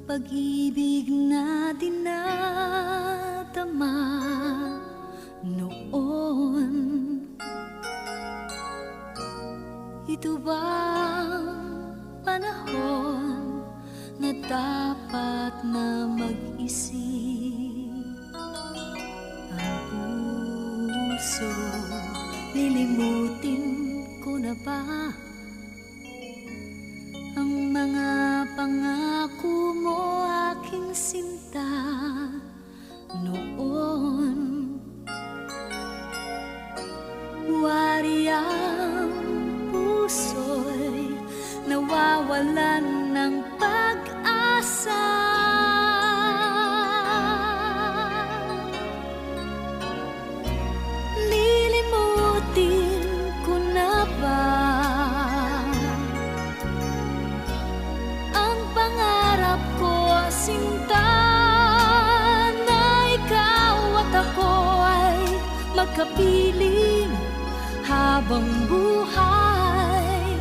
pag-ibig na dinadama noon. Ito bang panahon na dapat na mag-isip? Ang puso, lilimutin ko na ba ang mga pangako mo, aking sinta, noon? Wari ang puso'y nawawalan ng pag-asa. Lilimutin ko na ba ang pangarap ko, sinta, na ikaw at ako ay magkapiling habang buhay?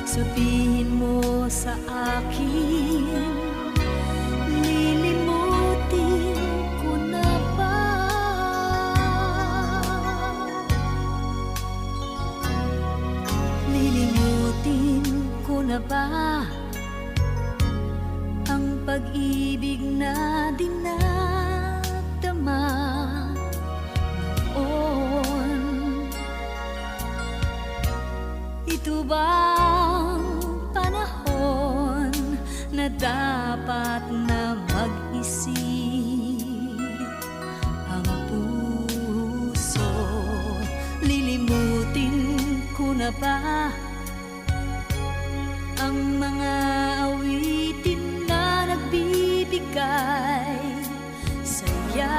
Sabihin mo sa akin, lilimutin ko na ba? Lilimutin ko na ba ang pag-ibig na dinadama noon? Ito bang panahon na dapat na mag-isip? Ang puso, lilimutin ko na ba ang mga awitin na nagbibigay saya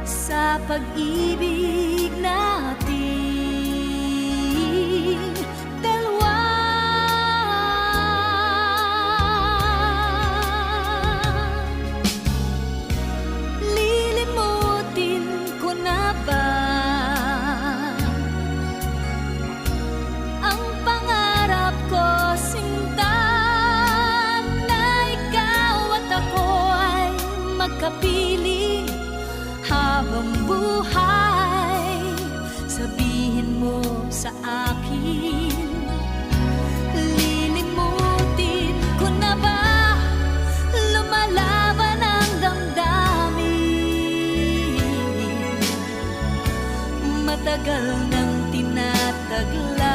sa pag-ibig natin dalawa? Lilimutin ko na ba ang pangarap ko, sinta, na ikaw at ako ay magkapiling habang buhay? Sabihin mo sa akin, lilimutin ko na ba lumalaban ang damdamin? Matagal nang tinatagla